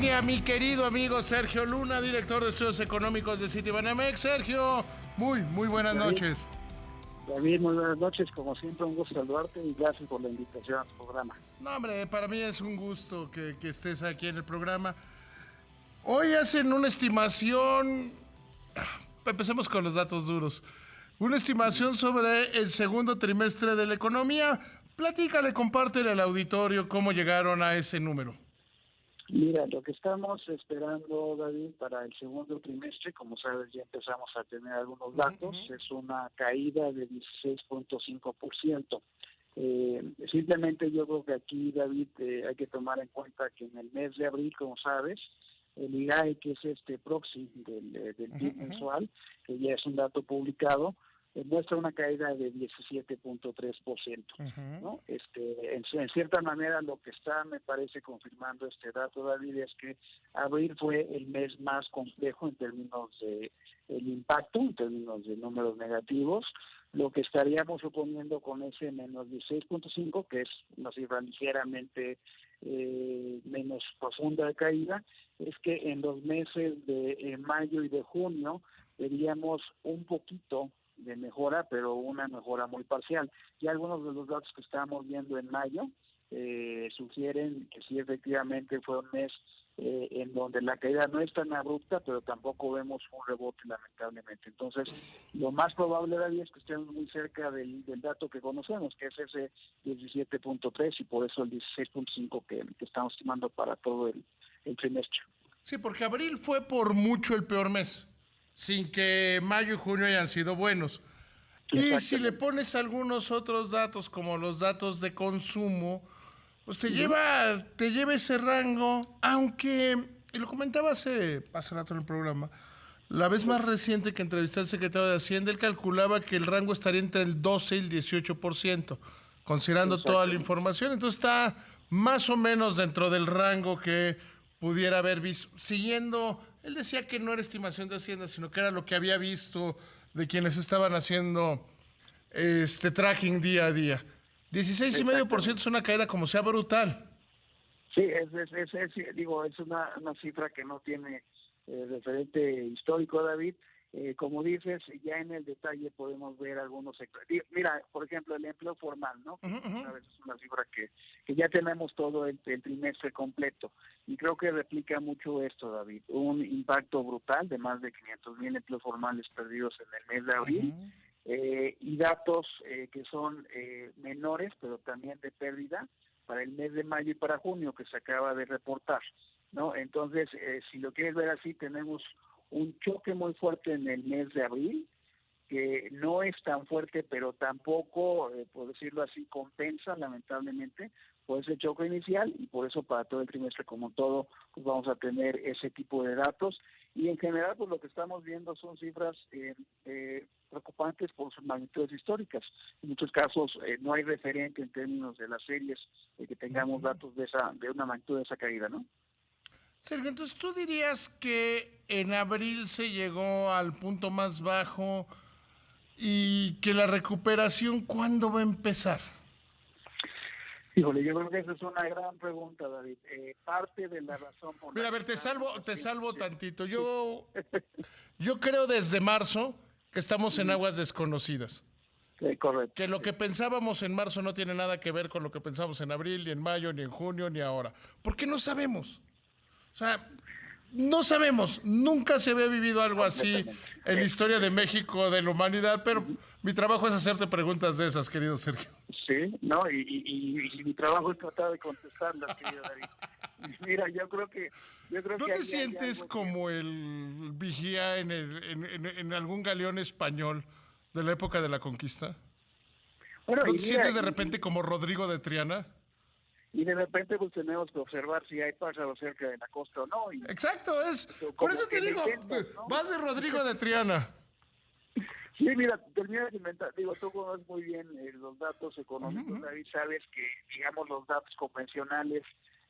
línea mi querido amigo Sergio Luna, director de estudios económicos de Citibanamex. Sergio, muy buenas noches. David, muy buenas noches. Como siempre, un gusto saludarte y gracias por la invitación al programa. No, hombre, para mí es un gusto que estés aquí en el programa. Hoy hacen una estimación, empecemos con los datos duros, una estimación sobre el segundo trimestre de la economía. Platícale, compártele al auditorio cómo llegaron a ese número. Mira, lo que estamos esperando, David, para el segundo trimestre, como sabes, ya empezamos a tener algunos datos, es una caída de 16.5%. Simplemente yo creo que aquí, David, hay que tomar en cuenta que en el mes de abril, como sabes, el IGAE, que es este proxy del PIB mensual, que ya es un dato publicado, muestra una caída de 17.3%, ¿no? En cierta manera lo que está, me parece, confirmando este dato, David, es que abril fue el mes más complejo en términos de el impacto, en términos de números negativos. Lo que estaríamos suponiendo con ese menos 16.5, que es una cifra ligeramente menos profunda de caída, es que en los meses de mayo y de junio veríamos un poquito de mejora, pero una mejora muy parcial. Y algunos de los datos que estábamos viendo en mayo sugieren que sí, efectivamente fue un mes en donde la caída no es tan abrupta, pero tampoco vemos un rebote, lamentablemente. Entonces, lo más probable, David, es que estemos muy cerca del dato que conocemos, que es ese 17.3 y por eso el 16.5 que estamos estimando para todo el trimestre. Sí, porque abril fue por mucho el peor mes, sin que mayo y junio hayan sido buenos. Y si le pones algunos otros datos, como los datos de consumo, pues te lleva ese rango, aunque, y lo comentaba hace rato en el programa, la vez más reciente que entrevisté al secretario de Hacienda, él calculaba que el rango estaría entre el 12 y el 18%, considerando toda la información. Entonces está más o menos dentro del rango que pudiera haber visto. Siguiendo, él decía que no era estimación de Hacienda, sino que era lo que había visto de quienes estaban haciendo tracking día a día. 16,5% es una caída como sea brutal. Sí, digo, es una cifra que no tiene referente histórico, David. Como dices, ya en el detalle podemos ver algunos sectores. Mira, por ejemplo, el empleo formal, ¿no? ¿Sabes? Es una cifra que ya tenemos todo el trimestre completo. Y creo que replica mucho esto, David. Un impacto brutal de más de 500,000 empleos formales perdidos en el mes de abril. Y datos que son menores, pero también de pérdida, para el mes de mayo y para junio, que se acaba de reportar, ¿no? Entonces, si lo quieres ver así, tenemos un choque muy fuerte en el mes de abril, que no es tan fuerte, pero tampoco, por decirlo así, compensa, lamentablemente, por ese choque inicial, y por eso para todo el trimestre como todo, pues vamos a tener ese tipo de datos. Y en general, pues lo que estamos viendo son cifras preocupantes por sus magnitudes históricas. En muchos casos no hay referente en términos de las series que tengamos datos de una magnitud de esa caída, ¿no? Sergio, entonces tú dirías que en abril se llegó al punto más bajo y que la recuperación, ¿cuándo va a empezar? Híjole, yo creo que esa es una gran pregunta, David. Parte de la razón por Mira, la a ver, que te salvo tantito. Yo creo desde marzo que estamos en aguas desconocidas. Sí, correcto. Que lo que pensábamos en marzo no tiene nada que ver con lo que pensamos en abril, ni en mayo, ni en junio, ni ahora. ¿Por qué no sabemos? O sea, no sabemos. Nunca se había vivido algo así en la historia de México, de la humanidad, pero mi trabajo es hacerte preguntas de esas, querido Sergio. Sí, no, y mi trabajo es tratar de contestarlas, querido David. Mira, yo creo que ¿No te sientes como el vigía en algún galeón español de la época de la conquista? Bueno, ¿No y te mira, sientes de repente como Rodrigo de Triana? y de repente pues tenemos que observar si hay pájaros cerca de la costa o no. Exacto, por eso como te que lo digo, intentas, ¿no? vas de Rodrigo de Triana. Sí, mira, termina de inventar, digo, tú conoces muy bien los datos económicos, David, sabes que, digamos, los datos convencionales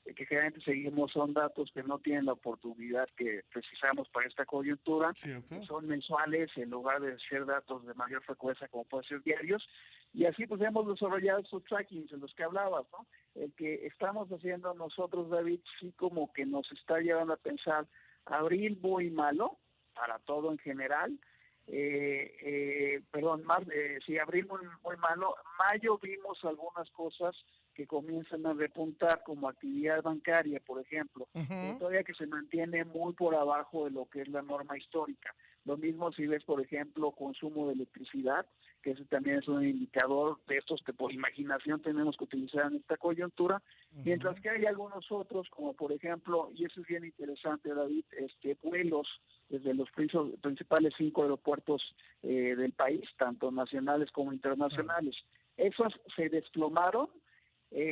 que generalmente seguimos son datos que no tienen la oportunidad que precisamos para esta coyuntura, son mensuales en lugar de ser datos de mayor frecuencia como pueden ser diarios, y así pues hemos desarrollado estos trackings en los que hablabas, ¿no? El que estamos haciendo nosotros, David, sí como que nos está llevando a pensar abril muy malo para todo en general, sí, abril muy malo, mayo vimos algunas cosas que comienzan a repuntar como actividad bancaria, por ejemplo, todavía que se mantiene muy por abajo de lo que es la norma histórica. Lo mismo si ves, por ejemplo, consumo de electricidad, que ese también es un indicador de estos que por imaginación tenemos que utilizar en esta coyuntura, mientras que hay algunos otros, como por ejemplo, y eso es bien interesante, David, vuelos desde los principales 5 aeropuertos del país, tanto nacionales como internacionales. Esos se desplomaron.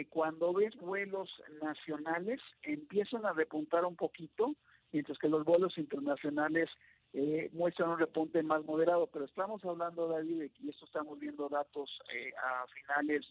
Cuando ves vuelos nacionales empiezan a repuntar un poquito, mientras que los vuelos internacionales muestran un repunte más moderado, pero estamos hablando, David, y esto estamos viendo datos a finales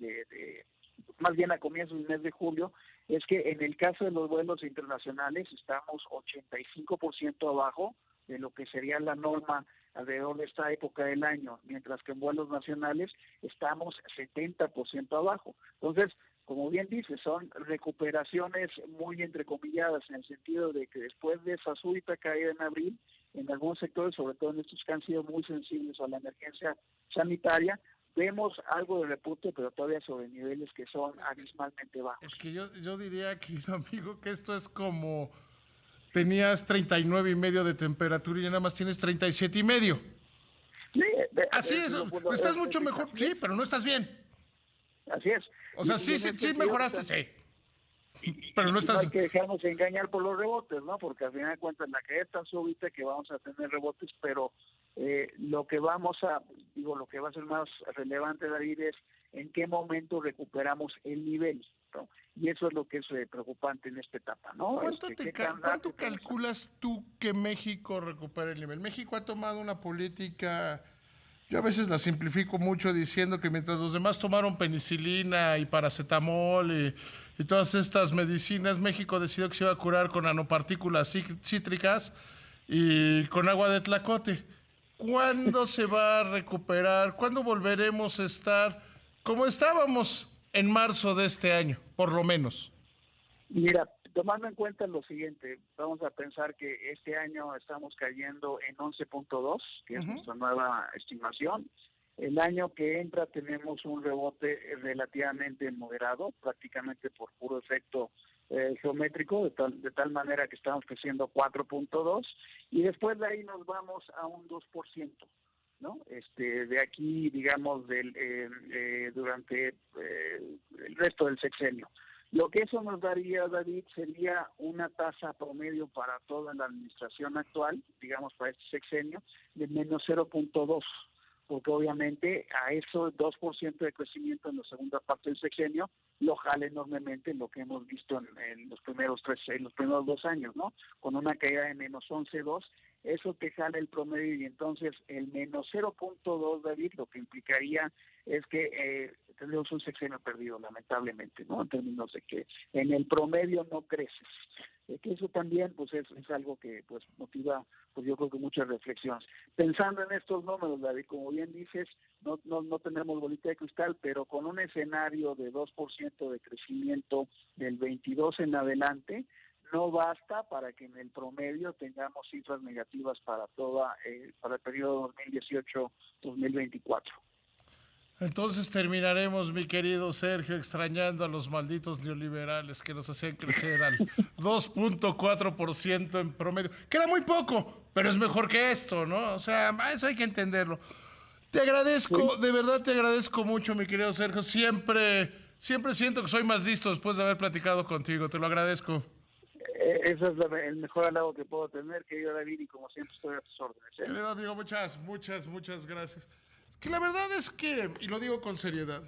más bien a comienzos del mes de julio, es que en el caso de los vuelos internacionales estamos 85% abajo de lo que sería la norma alrededor de esta época del año, mientras que en vuelos nacionales estamos 70% abajo. Entonces, como bien dices, son recuperaciones muy entrecomilladas en el sentido de que después de esa súbita caída en abril, en algunos sectores, sobre todo en estos que han sido muy sensibles a la emergencia sanitaria, vemos algo de repunte, pero todavía sobre niveles que son abismalmente bajos. Es que yo diría, querido amigo, que esto es como tenías 39.5 de temperatura y nada más tienes 37.5. Sí, así es, estás mucho mejor, sí, pero no estás bien. Así es. O sea, sí mejoraste, sí. Pero no estás... No hay que dejarnos engañar por los rebotes, ¿no? Porque al final de cuentas la caída es tan súbita que vamos a tener rebotes, pero lo que va a ser más relevante, David, es en qué momento recuperamos el nivel, ¿no? Y eso es lo que es preocupante en esta etapa, ¿no? ¿Cuánto calculas tú que México recupere el nivel? México ha tomado una política... Yo a veces la simplifico mucho diciendo que mientras los demás tomaron penicilina y paracetamol y todas estas medicinas, México decidió que se iba a curar con nanopartículas cítricas y con agua de tlacote. ¿Cuándo se va a recuperar? ¿Cuándo volveremos a estar como estábamos en marzo de este año, por lo menos? Mira, tomando en cuenta lo siguiente, vamos a pensar que este año estamos cayendo en 11.2, que es nuestra nueva estimación. El año que entra tenemos un rebote relativamente moderado, prácticamente por puro efecto geométrico, de tal manera que estamos creciendo 4.2, y después de ahí nos vamos a un 2%. ¿No? De aquí, digamos, durante el resto del sexenio. Lo que eso nos daría, David, sería una tasa promedio para toda la administración actual, digamos para este sexenio, de menos 0.2, porque obviamente a eso 2% de crecimiento en la segunda parte del sexenio lo jala enormemente lo que hemos visto en los primeros 2 años, ¿no? Con una caída de menos 11.2, eso te jala el promedio y entonces el menos 0.2, David, lo que implicaría es que tenemos un sexenio perdido, lamentablemente, ¿no? En términos de que en el promedio no creces. Que eso también pues es algo que pues motiva, pues yo creo que muchas reflexiones. Pensando en estos números, David, como bien dices, no tenemos bolita de cristal, pero con un escenario de 2% de crecimiento del 22 en adelante, no basta para que en el promedio tengamos cifras negativas para el periodo 2018-2024. Entonces terminaremos, mi querido Sergio, extrañando a los malditos neoliberales que nos hacían crecer al 2.4% en promedio, que era muy poco, pero es mejor que esto, ¿no? O sea, eso hay que entenderlo. Te agradezco, de verdad te agradezco mucho, mi querido Sergio. Siempre siento que soy más listo después de haber platicado contigo, te lo agradezco. Ese es el mejor halago que puedo tener, querido David, y como siempre estoy a tus órdenes. Querido amigo, muchas gracias. Que la verdad es que, y lo digo con seriedad,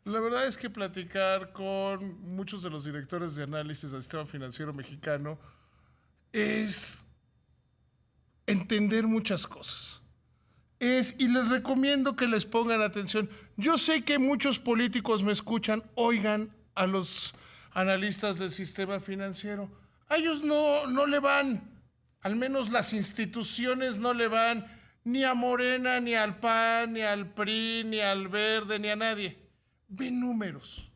la verdad es que platicar con muchos de los directores de análisis del sistema financiero mexicano es entender muchas cosas. Y les recomiendo que les pongan atención. Yo sé que muchos políticos me escuchan, oigan a los analistas del sistema financiero. A ellos no le van, al menos las instituciones no le van ni a Morena, ni al PAN, ni al PRI, ni al Verde, ni a nadie. Ven números.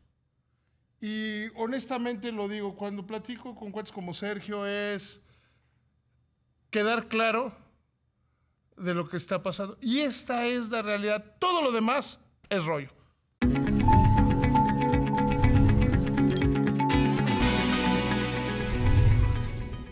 Y honestamente lo digo, cuando platico con cuates como Sergio es quedar claro de lo que está pasando. Y esta es la realidad. Todo lo demás es rollo.